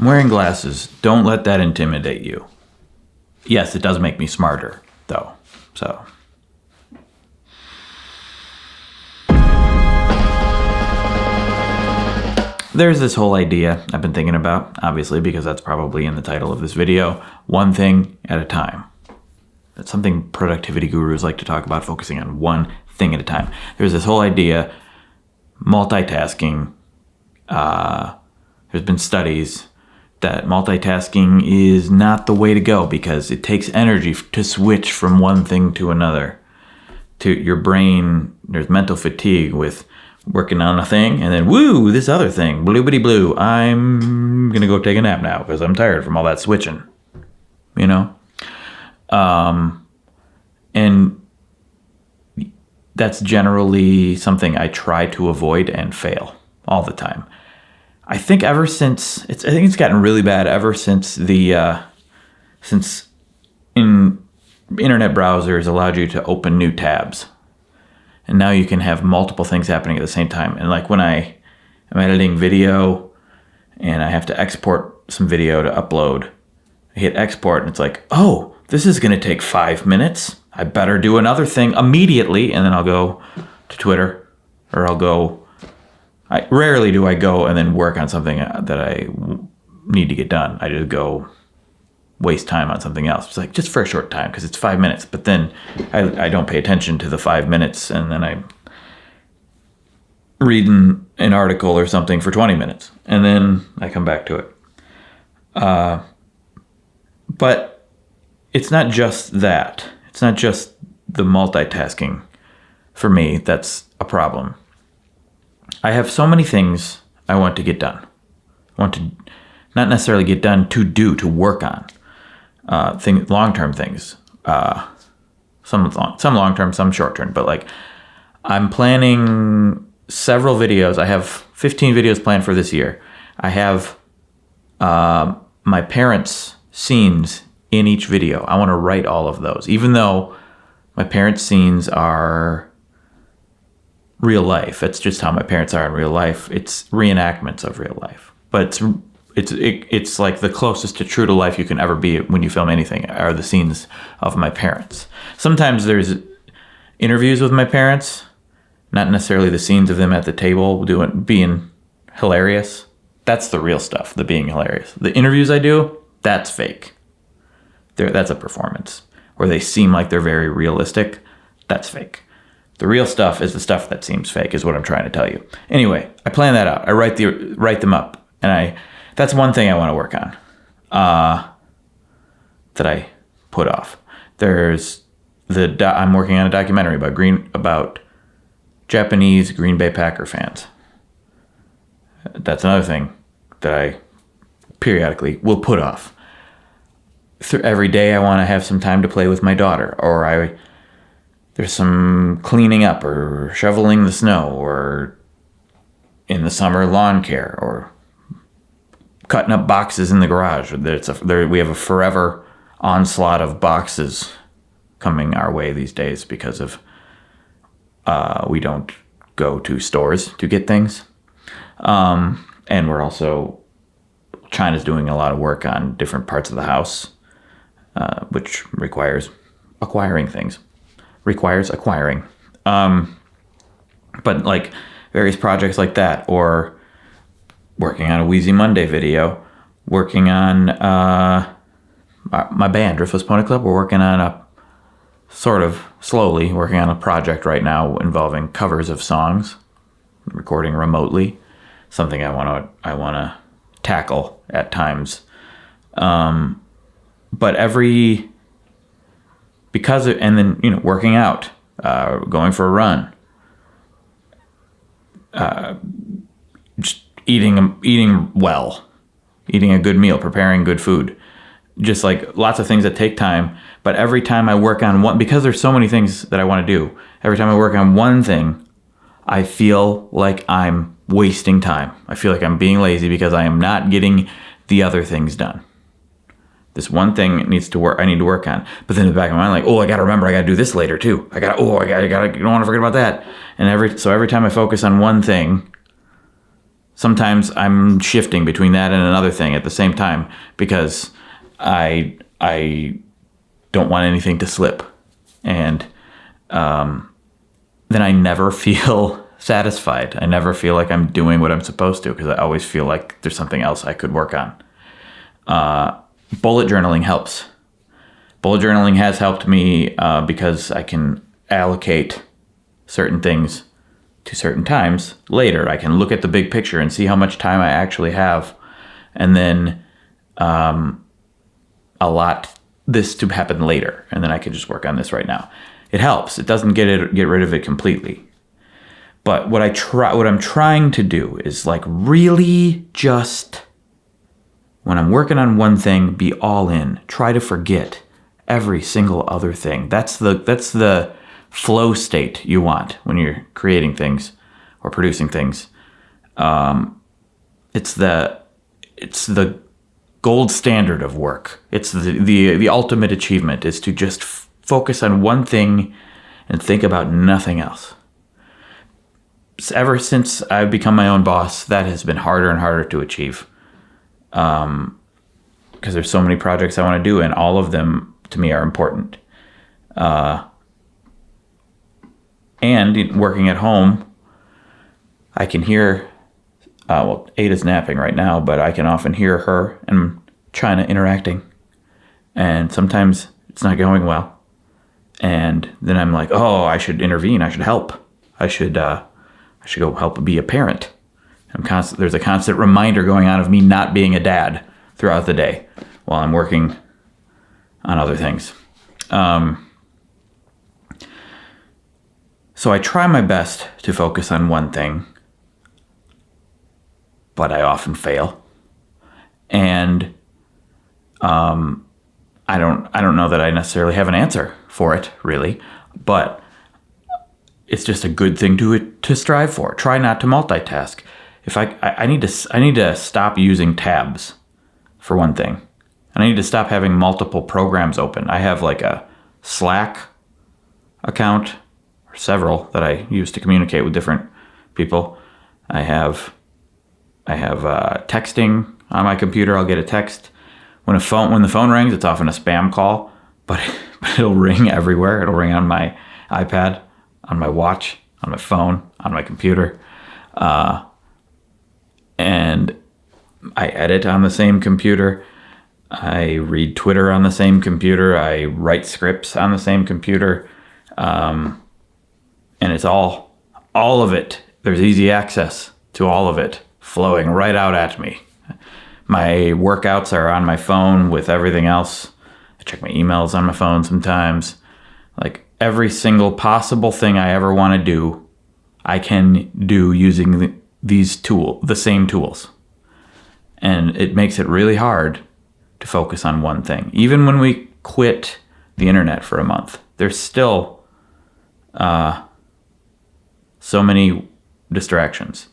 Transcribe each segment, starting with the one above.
I'm wearing glasses. Don't let that intimidate you. Yes, it does make me smarter, though. So. There's this whole idea I've been thinking about, obviously, because that's probably in the title of this video. One thing at a time. That's something productivity gurus like to talk about, focusing on one thing at a time. There's this whole idea, multitasking. There's been studies that multitasking is not the way to go because it takes energy to switch from one thing to another. To your brain, there's mental fatigue with working on a thing and then, woo, this other thing, bloobity blue. I'm going to go take a nap now because I'm tired from all that switching, you know? And that's generally something I try to avoid and fail all the time. I think it's gotten really bad ever since since internet browsers allowed you to open new tabs. And now you can have multiple things happening at the same time. And like when I am editing video and I have to export some video to upload, I hit export and it's like, oh, this is going to take 5 minutes. I better do another thing immediately. And then I'll go to Twitter or rarely do I go and then work on something that I need to get done. I just go waste time on something else. It's like just for a short time because it's 5 minutes. But then I don't pay attention to the 5 minutes and then I'm reading an article or something for 20 minutes. And then I come back to it. But it's not just that. It's not just the multitasking for me that's a problem. I have so many things I want to get done. I want to not necessarily get done, to work on. Long-term things. Some long-term, some short-term. But like, I'm planning several videos. I have 15 videos planned for this year. I have my parents' scenes in each video. I want to write all of those. Even though my parents' scenes are real life. It's just how my parents are in real life. It's reenactments of real life. But it's like the closest to true to life you can ever be when you film anything are the scenes of my parents. Sometimes there's interviews with my parents, not necessarily the scenes of them at the table being hilarious. That's the real stuff, the being hilarious. The interviews I do, that's fake. That's a performance. Where they seem like they're very realistic, that's fake. The real stuff is the stuff that seems fake, is what I'm trying to tell you. Anyway, I plan that out. I write them up, and that's one thing I want to work on that I put off. There's I'm working on a documentary about Japanese Green Bay Packer fans. That's another thing that I periodically will put off. Every day I want to have some time to play with my daughter, or there's some cleaning up or shoveling the snow, or in the summer lawn care, or cutting up boxes in the garage. We have a forever onslaught of boxes coming our way these days because of we don't go to stores to get things. And we're also, China's doing a lot of work on different parts of the house, which requires acquiring things. But like various projects like that, or working on a Wheezy Monday video, working on my band, Driftless Pony Club. We're working on slowly working on a project right now involving covers of songs, recording remotely, something I want to tackle at times. But working out, going for a run, just eating well, eating a good meal, preparing good food, just like lots of things that take time. But every time I work on one, because there's so many things that I want to do, every time I work on one thing, I feel like I'm wasting time. I feel like I'm being lazy because I am not getting the other things done. This one thing I need to work on. But then in the back of my mind, like, I got to remember, I got to do this later too. I don't want to forget about that. And every time I focus on one thing, sometimes I'm shifting between that and another thing at the same time because I don't want anything to slip. And then I never feel satisfied. I never feel like I'm doing what I'm supposed to because I always feel like there's something else I could work on. Bullet journaling helps. Bullet journaling has helped me because I can allocate certain things to certain times later. I can look at the big picture and see how much time I actually have, and then allot this to happen later, and then I can just work on this right now. It helps. It doesn't get rid of it completely. But what I'm trying to do is like really just, when I'm working on one thing, be all in. Try to forget every single other thing. That's the flow state you want when you're creating things or producing things. It's the gold standard of work. It's the ultimate achievement is to just focus on one thing and think about nothing else. Ever since I've become my own boss, that has been harder and harder to achieve. Because there's so many projects I want to do, and all of them to me are important. And working at home, I can hear, Ada's napping right now, but I can often hear her and China interacting. And sometimes it's not going well. And then I'm like, oh, I should intervene. I should help. I should go help be a parent. There's a constant reminder going on of me not being a dad throughout the day while I'm working on other things. So I try my best to focus on one thing, but I often fail. And I don't know that I necessarily have an answer for it, really, but it's just a good thing to strive for. Try not to multitask. If I need to stop using tabs, for one thing. And I need to stop having multiple programs open. I have like a Slack account, or several, that I use to communicate with different people. I have texting on my computer. I'll get a text. When the phone rings, it's often a spam call, but it'll ring everywhere. It'll ring on my iPad, on my watch, on my phone, on my computer. And I edit on the same computer. I read Twitter on the same computer. I write scripts on the same computer. And it's all of it. There's easy access to all of it flowing right out at me. My workouts are on my phone with everything else. I check my emails on my phone sometimes. Like every single possible thing I ever want to do, I can do using the same tools. And it makes it really hard to focus on one thing. Even when we quit the internet for a month, there's still so many distractions.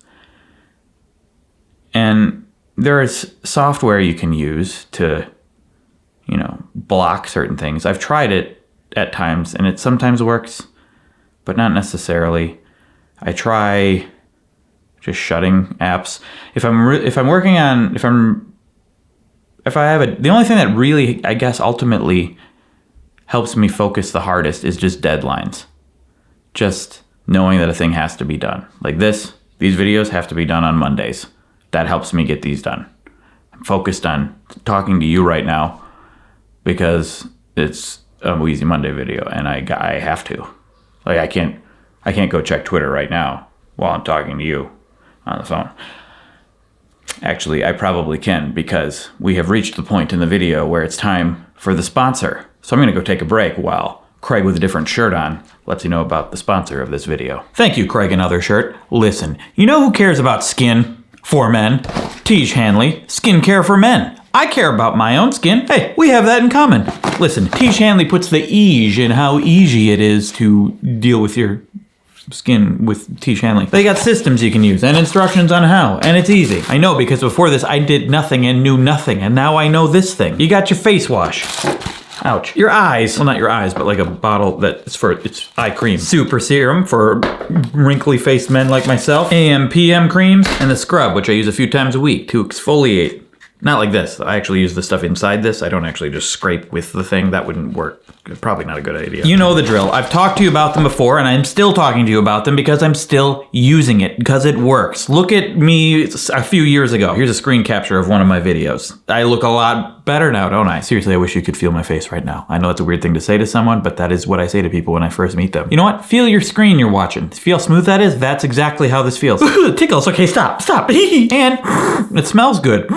And there is software you can use to, block certain things. I've tried it at times, and it sometimes works, but not necessarily. I try just shutting apps. The only thing that really, I guess, ultimately helps me focus the hardest is just deadlines. Just knowing that a thing has to be done. Like these videos have to be done on Mondays. That helps me get these done. I'm focused on talking to you right now because it's a Wheezy Monday video, and I have to. Like I can't go check Twitter right now while I'm talking to you on the phone. Actually, I probably can, because we have reached the point in the video where it's time for the sponsor. So I'm going to go take a break while Craig with a different shirt on lets you know about the sponsor of this video. Thank you, Craig, another shirt. Listen, you know who cares about skin for men? Tiege Hanley, skincare for men. I care about my own skin. Hey, we have that in common. Listen, Tiege Hanley puts the ease in how easy it is to deal with your skin with Tiege Hanley. They got systems you can use and instructions on how, and it's easy. I know, because before this I did nothing and knew nothing, and now I know this thing. You got your face wash. Ouch. Your eyes. Well, not your eyes, but like a bottle that's for it's eye cream. Super serum for wrinkly faced men like myself. AM PM creams and the scrub, which I use a few times a week to exfoliate. Not like this. I actually use the stuff inside this. I don't actually just scrape with the thing. That wouldn't work. Probably not a good idea. You know the drill. I've talked to you about them before, and I'm still talking to you about them because I'm still using it, because it works. Look at me a few years ago. Here's a screen capture of one of my videos. I look a lot better now, don't I? Seriously, I wish you could feel my face right now. I know it's a weird thing to say to someone, but that is what I say to people when I first meet them. You know what? Feel your screen you're watching. Feel how smooth that is? That's exactly how this feels. Tickles. Okay, stop. And it smells good.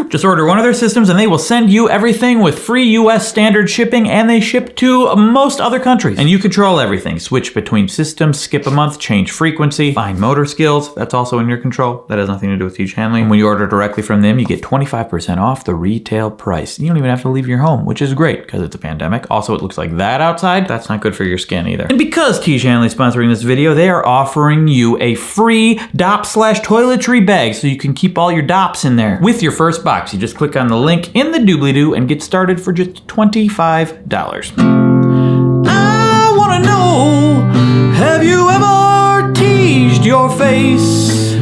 Just order one of their systems and they will send you everything with free US standard shipping, and they ship to most other countries. And you control everything. Switch between systems, skip a month, change frequency, fine motor skills. That's also in your control. That has nothing to do with huge handling. And when you order directly from them, you get 25% off the retail price. You don't even have to leave your home, which is great because it's a pandemic. Also, it looks like that outside. That's not good for your skin either. And because Tiege Hanley is sponsoring this video, they are offering you a free DOP/toiletry bag so you can keep all your DOPs in there with your first box. You just click on the link in the doobly-doo and get started for just $25. I wanna know, have you ever teased your face?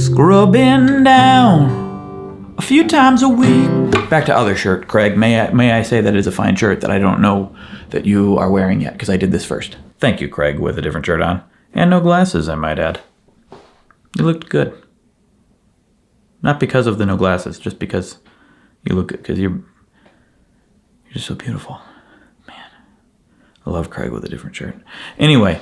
Scrubbing down a few times a week. Back to other shirt, Craig. May I say that is a fine shirt that I don't know that you are wearing yet, because I did this first. Thank you, Craig, with a different shirt on. And no glasses, I might add. You looked good. Not because of the no glasses, just because you look good, because you're just so beautiful. Man, I love Craig with a different shirt. Anyway,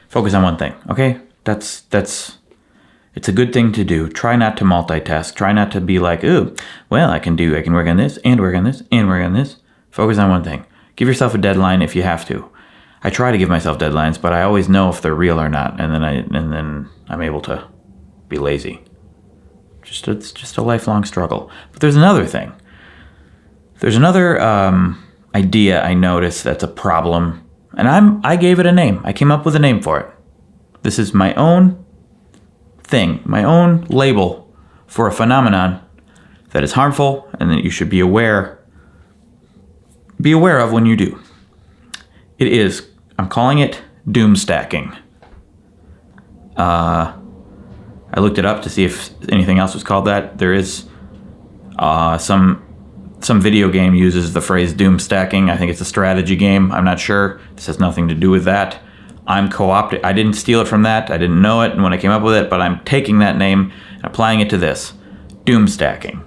focus on one thing, okay? It's a good thing to do. Try not to multitask. Try not to be like, ooh, well, I can work on this, and work on this, and work on this. Focus on one thing. Give yourself a deadline if you have to. I try to give myself deadlines, but I always know if they're real or not, and then I'm able to be lazy. It's just a lifelong struggle. But there's another thing. There's another idea I noticed that's a problem, and I gave it a name. I came up with a name for it. This is my own thing, my own label for a phenomenon that is harmful and that you should be aware of when you do. It is, I'm calling it doom stacking. I looked it up to see if anything else was called that. There is some video game uses the phrase doom stacking. I think it's a strategy game. I'm not sure. This has nothing to do with that. I'm co-opting. I didn't steal it from that. I didn't know it when I came up with it, but I'm taking that name and applying it to this. Doom stacking.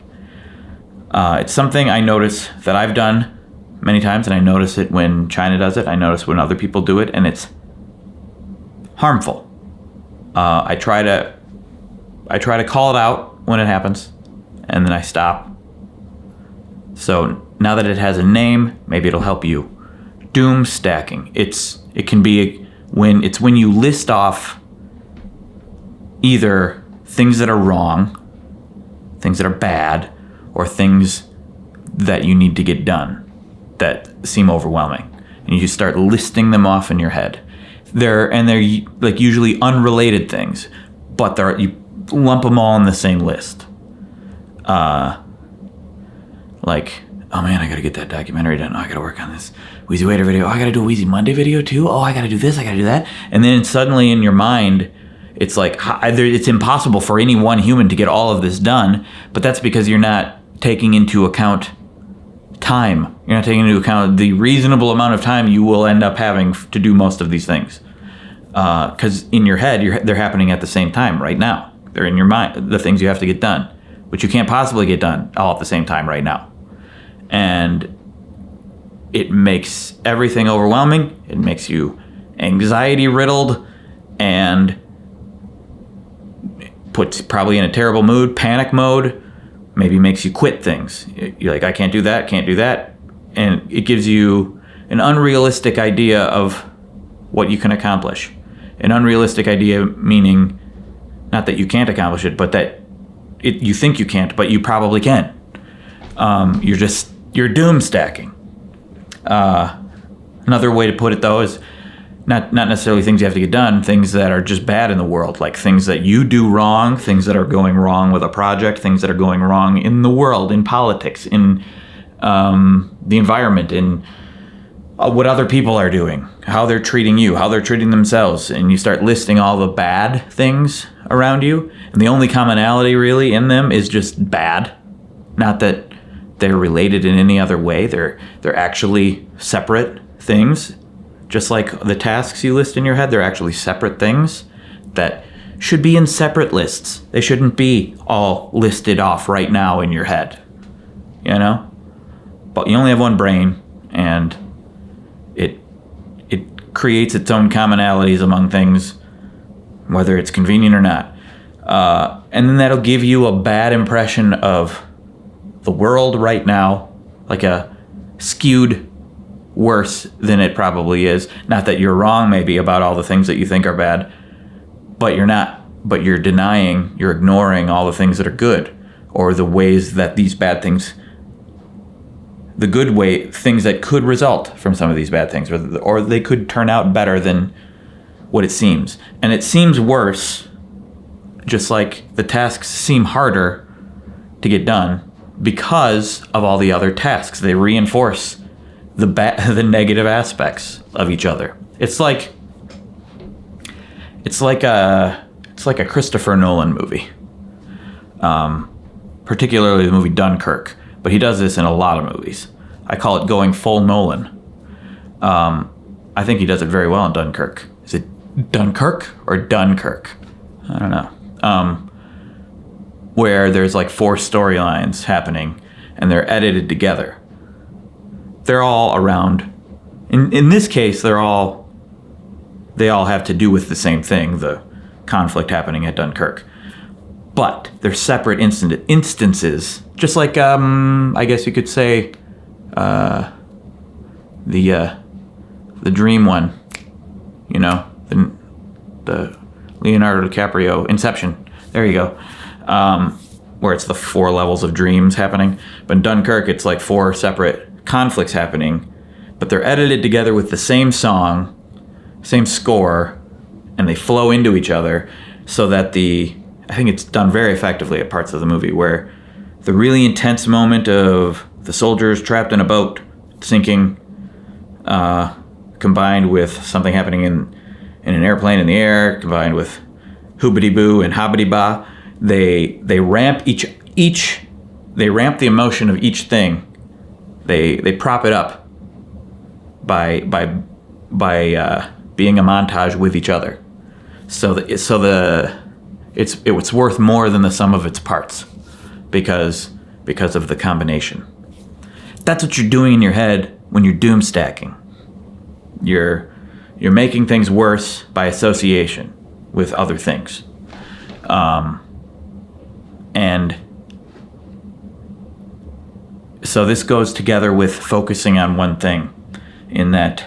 It's something I notice that I've done many times, and I notice it when China does it. I notice when other people do it, and it's harmful. I try to call it out when it happens, and then I stop. So now that it has a name, maybe it'll help you. Doom stacking. It can be when you list off either things that are wrong, things that are bad, or things that you need to get done that seem overwhelming, and you start listing them off in your head. They're like usually unrelated things, but you lump them all in the same list. Like, oh man, I gotta get that documentary done. Oh, I gotta work on this Wheezy Waiter video. Oh, I gotta do a Wheezy Monday video too. Oh, I gotta do this, I gotta do that. And then suddenly in your mind, it's like it's impossible for any one human to get all of this done, but that's because you're not taking into account time. You're not taking into account the reasonable amount of time you will end up having to do most of these things. Because in your head, they're happening at the same time right now. They're in your mind, the things you have to get done, which you can't possibly get done all at the same time right now. And it makes everything overwhelming. It makes you anxiety riddled and puts probably in a terrible mood, panic mode, maybe makes you quit things. You're like, I can't do that, can't do that. And it gives you an unrealistic idea of what you can accomplish. An unrealistic idea meaning not that you can't accomplish it, but that you think you can't, but you probably can. You're doom stacking. Another way to put it though is not necessarily things you have to get done, things that are just bad in the world, like things that you do wrong, things that are going wrong with a project, things that are going wrong in the world, in politics, in the environment, in what other people are doing, how they're treating you, how they're treating themselves, and you start listing all the bad things around you, and the only commonality really in them is just bad. Not that they're related in any other way. They're actually separate things. Just like the tasks you list in your head, they're actually separate things that should be in separate lists. They shouldn't be all listed off right now in your head, you know? But you only have one brain, and it creates its own commonalities among things, whether it's convenient or not. And then that'll give you a bad impression of the world right now, like a skewed worse than it probably is. Not that you're wrong maybe about all the things that you think are bad, but you're denying, you're ignoring all the things that are good, or the ways that these bad things, the good way, things that could result from some of these bad things, or they could turn out better than what it seems. And it seems worse, just like the tasks seem harder to get done because of all the other tasks. They reinforce the negative aspects of each other. It's like a Christopher Nolan movie, particularly the movie Dunkirk. But he does this in a lot of movies. I call it going full Nolan. I think he does it very well in Dunkirk. Is it Dunkirk or Dunkirk? I don't know. Where there's like 4 storylines happening, and they're edited together. They're all around. In this case, they all have to do with the same thing, the conflict happening at Dunkirk. But they're separate instances, just like I guess you could say the Dream one, you know, the Leonardo DiCaprio Inception. There you go. Where it's the 4 levels of dreams happening. But in Dunkirk, it's like 4 separate conflicts happening, but they're edited together with the same song, same score, and they flow into each other so that I think it's done very effectively at parts of the movie where the really intense moment of the soldiers trapped in a boat sinking, combined with something happening in an airplane in the air, combined with hoobity boo and hobbity ba, they ramp they ramp the emotion of each thing. They prop it up by being a montage with each other, so it's worth more than the sum of its parts, because of the combination. That's what you're doing in your head when you're doom stacking. You're making things worse by association with other things, and so this goes together with focusing on one thing, in that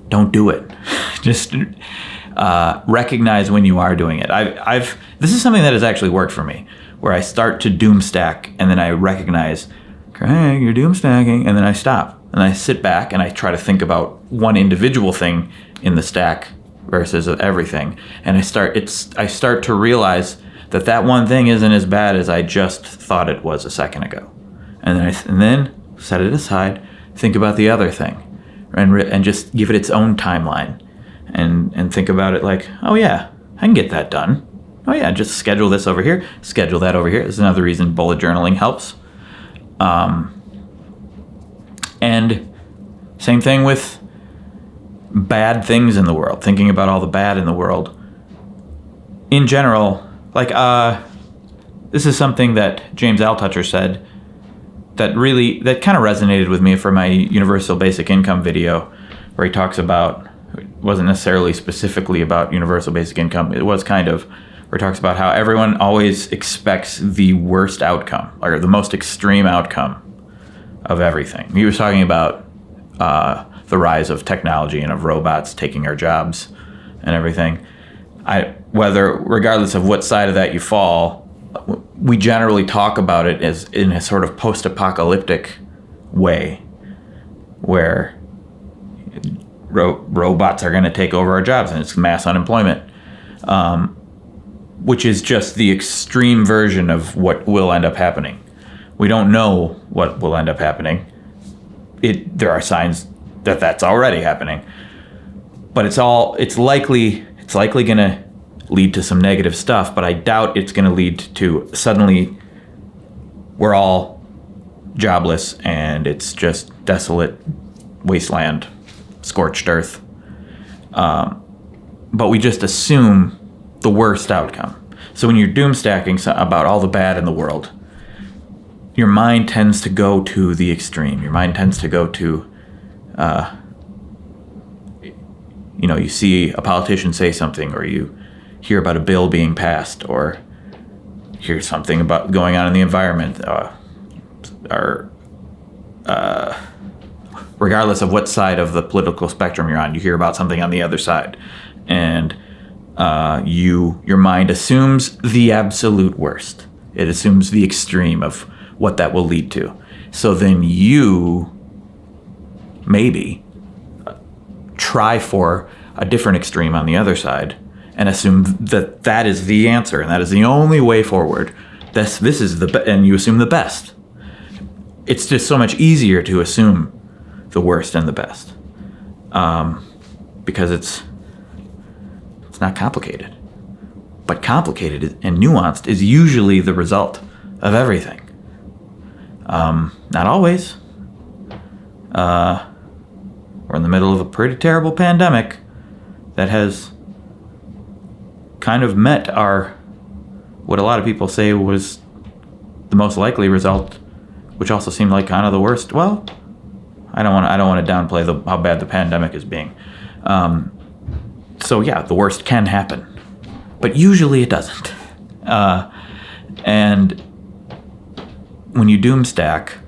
don't do it. Just recognize when you are doing it. This is something that has actually worked for me, where I start to doom stack and then I recognize, okay, you're doom stacking, and then I stop and I sit back and I try to think about one individual thing in the stack versus everything, and I start to realize that one thing isn't as bad as I just thought it was a second ago. And then set it aside, think about the other thing, and just give it its own timeline, and think about it like, oh yeah, I can get that done. Oh yeah, just schedule this over here, schedule that over here. This is another reason bullet journaling helps. And same thing with bad things in the world, thinking about all the bad in the world. In general, like, this is something that James Altucher said that kind of resonated with me for my universal basic income video, where he talks about, it wasn't necessarily specifically about universal basic income, it was kind of, where he talks about how everyone always expects the worst outcome, or the most extreme outcome of everything. He was talking about the rise of technology and of robots taking our jobs and everything. Regardless of what side of that you fall, we generally talk about it as in a sort of post-apocalyptic way, where robots are going to take over our jobs and it's mass unemployment, which is just the extreme version of what will end up happening. We don't know what will end up happening. There are signs that that's already happening, but it's likely going to lead to some negative stuff, but I doubt it's going to lead to suddenly we're all jobless and it's just desolate wasteland, scorched earth. But we just assume the worst outcome. So when you're doom stacking about all the bad in the world, your mind tends to go to the extreme. Your mind tends to go to, you see a politician say something, or you hear about a bill being passed, or hear something about going on in the environment, or regardless of what side of the political spectrum you're on, you hear about something on the other side, and your mind assumes the absolute worst. It assumes the extreme of what that will lead to. So then you maybe try for a different extreme on the other side and assume that that is the answer and that is the only way forward. This is and you assume the best. It's just so much easier to assume the worst and the best, because it's not complicated. But complicated and nuanced is usually the result of everything. Not always. We're in the middle of a pretty terrible pandemic that has kind of met what a lot of people say was the most likely result, which also seemed like kind of the worst. Well, I don't want to downplay how bad the pandemic is being. So yeah, the worst can happen, but usually it doesn't. And when you doom stack,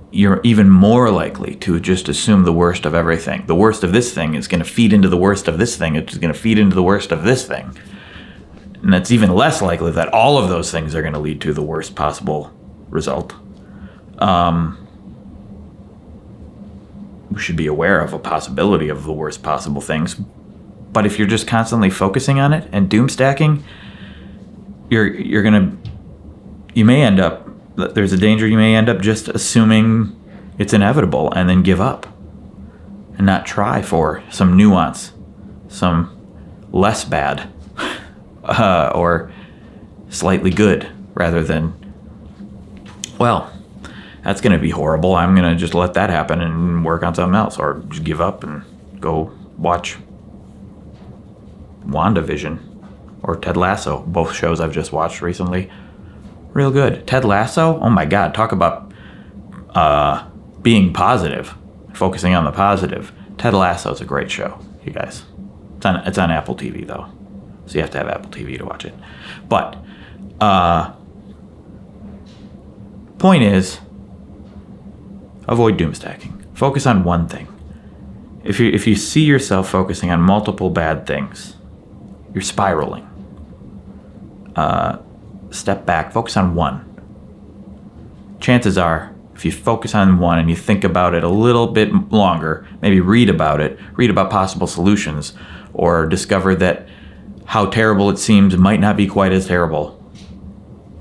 you're even more likely to just assume the worst of everything. The worst of this thing is going to feed into the worst of this thing. It's going to feed into the worst of this thing. And it's even less likely that all of those things are going to lead to the worst possible result. We should be aware of a possibility of the worst possible things. But if you're just constantly focusing on it and doom stacking, there's a danger you may end up just assuming it's inevitable and then give up and not try for some nuance, some less bad, or slightly good, rather than, well, that's going to be horrible. I'm going to just let that happen and work on something else, or just give up and go watch WandaVision or Ted Lasso, both shows I've just watched recently. Real good. Ted Lasso, oh my God, talk about being positive, focusing on the positive. Ted Lasso is a great show, you guys. It's on Apple TV though, so you have to have Apple TV to watch it. But point is, avoid doom stacking. Focus on one thing. If you see yourself focusing on multiple bad things, you're spiraling. Step back, focus on one. Chances are, if you focus on one and you think about it a little bit longer, maybe read about possible solutions, or discover that how terrible it seems might not be quite as terrible,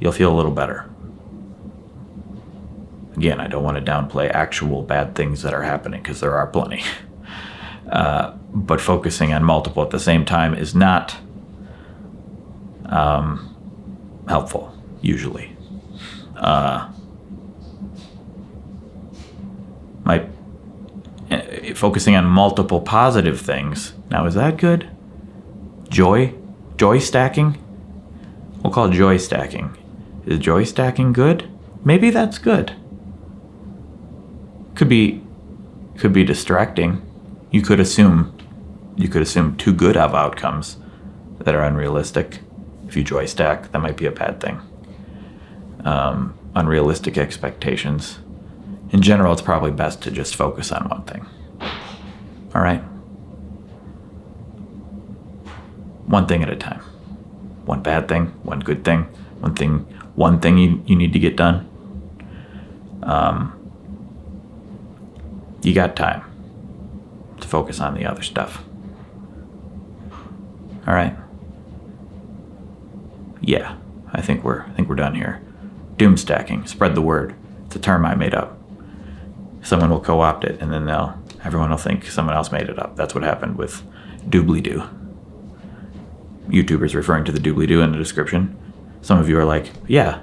you'll feel a little better. Again, I don't want to downplay actual bad things that are happening, because there are plenty. But focusing on multiple at the same time is not helpful, usually. Focusing on multiple positive things. Now, is that good? Joy stacking? We'll call it joy stacking. Is joy stacking good? Maybe that's good. Could be distracting. You could assume too good of outcomes that are unrealistic. If you joy stack, that might be a bad thing. Unrealistic expectations. In general, it's probably best to just focus on one thing. All right? One thing at a time. One bad thing, one good thing, one thing you need to get done. You got time. to focus on the other stuff. All right. Yeah, I think we're done here. Doom stacking, spread the word. It's a term I made up. Someone will co-opt it, and then everyone will think someone else made it up. That's what happened with doobly-doo. YouTubers referring to the doobly-doo in the description. Some of you are like, yeah,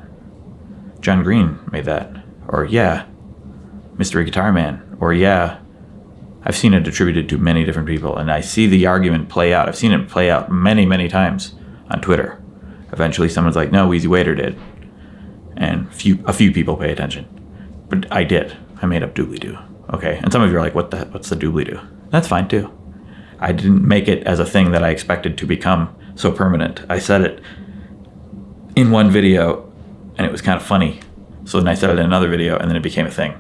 John Green made that. Or yeah, Mystery Guitar Man. Or yeah, I've seen it attributed to many different people, and I see the argument play out. I've seen it play out many, many times on Twitter. Eventually someone's like, no, Wheezy Waiter did. And a few people pay attention. But I did. I made up doobly-doo. Okay. And some of you are like, what's the doobly-doo? That's fine too. I didn't make it as a thing that I expected to become so permanent. I said it in one video and it was kind of funny. So then I said it in another video and then it became a thing.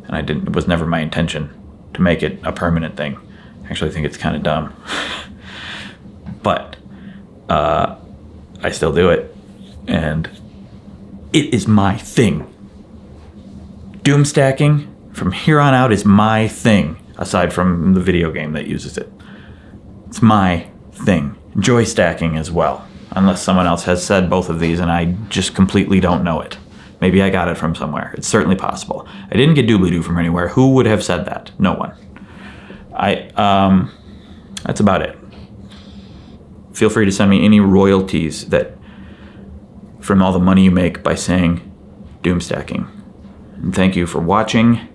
And it was never my intention to make it a permanent thing. I actually think it's kind of dumb. But I still do it. And it is my thing. Doom stacking from here on out is my thing, aside from the video game that uses it. It's my thing. Joy stacking as well, unless someone else has said both of these and I just completely don't know it. Maybe I got it from somewhere. It's certainly possible. I didn't get doobly-doo from anywhere. Who would have said that? No one. That's about it. Feel free to send me any royalties from all the money you make by saying doom stacking. And thank you for watching.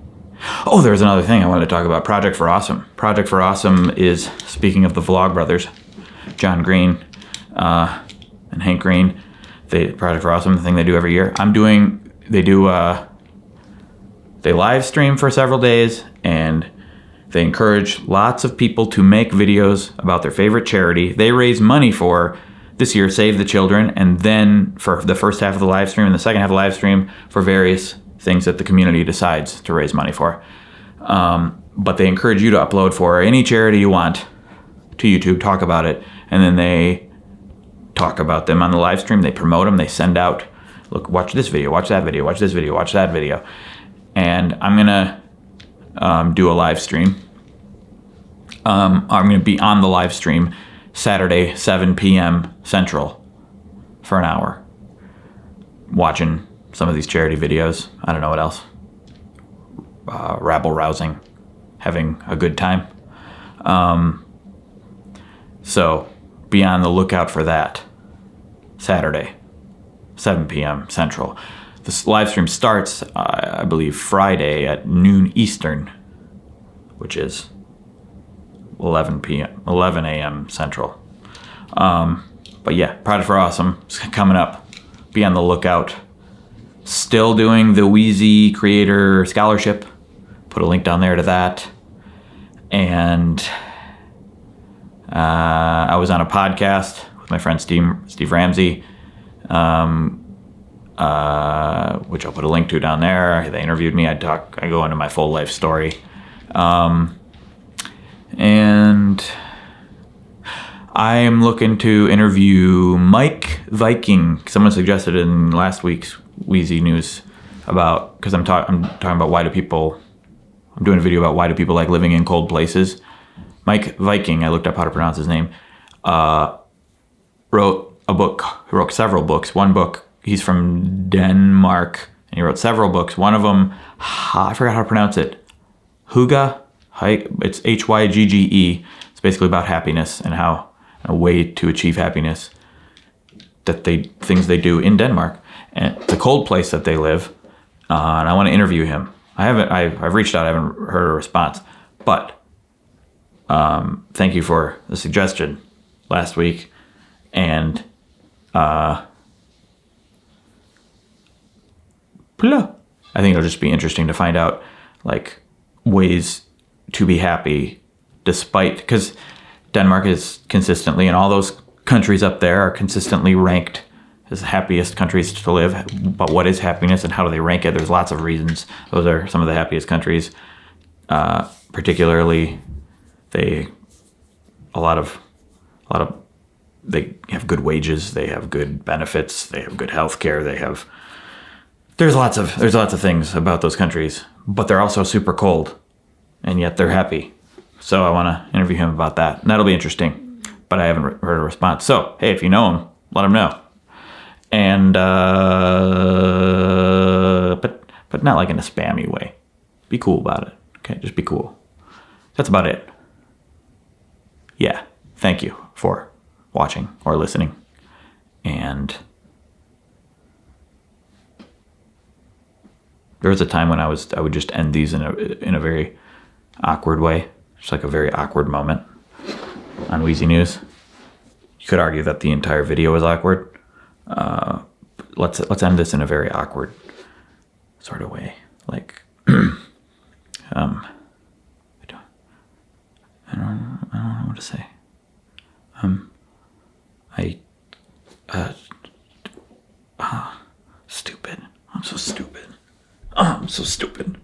Oh, there's another thing I wanted to talk about. Project for Awesome. Project for Awesome is, speaking of the Vlog Brothers, John Green and Hank Green, Project for Awesome, the thing they do every year. They live stream for several days, and they encourage lots of people to make videos about their favorite charity. They raise money for, this year, Save the Children, and then for the first half of the live stream and the second half of the live stream for various things that the community decides to raise money for. But they encourage you to upload for any charity you want to YouTube, talk about it, and then they talk about them on the live stream. They promote them. They send out, look, watch this video, watch that video, watch this video, watch that video. And I'm going to do a live stream. I'm going to be on the live stream Saturday, 7 p.m. Central for an hour, watching some of these charity videos. I don't know what else. Rabble-rousing, having a good time. So be on the lookout for that Saturday, 7 p.m. Central. This live stream starts, I believe, Friday at noon Eastern, which is 11 a.m. Central. But yeah, Project for Awesome is coming up. Be on the lookout. Still doing the Wheezy Creator Scholarship. Put a link down there to that. And I was on a podcast with my friend Steve Ramsey, which I'll put a link to down there. They interviewed me. I go into my full life story. And I am looking to interview Mike Viking. Someone suggested in last week's WheezyNews because I'm talking about I'm doing a video about why do people like living in cold places. Mike Viking, I looked up how to pronounce his name, wrote several books. One book, he's from Denmark, and he wrote several books. One of them, I forgot how to pronounce it. It's Hygge. It's basically about happiness and how a way to achieve happiness, things they do in Denmark. And it's a cold place that they live, and I want to interview him. I've reached out, I haven't heard a response, but thank you for the suggestion last week, and I think it'll just be interesting to find out ways to be happy because Denmark is consistently, and all those countries up there are consistently ranked as the happiest countries to live. But what is happiness and how do they rank it? There's lots of reasons. Those are some of the happiest countries. Particularly, they have good wages, they have good benefits, they have good health care, there's lots of things about those countries, but they're also super cold, and yet they're happy. So I want to interview him about that. And that'll be interesting. But I haven't heard a response. So, hey, if you know him, let him know. And, but not like in a spammy way. Be cool about it. Okay, just be cool. That's about it. Yeah, thank you for watching or listening. And there was a time when I would just end these in a very awkward way, just like a very awkward moment on WheezyNews. You could argue that the entire video was awkward. Let's end this in a very awkward sort of way, like I don't know what to say. Stupid. I'm so stupid. I'm so stupid.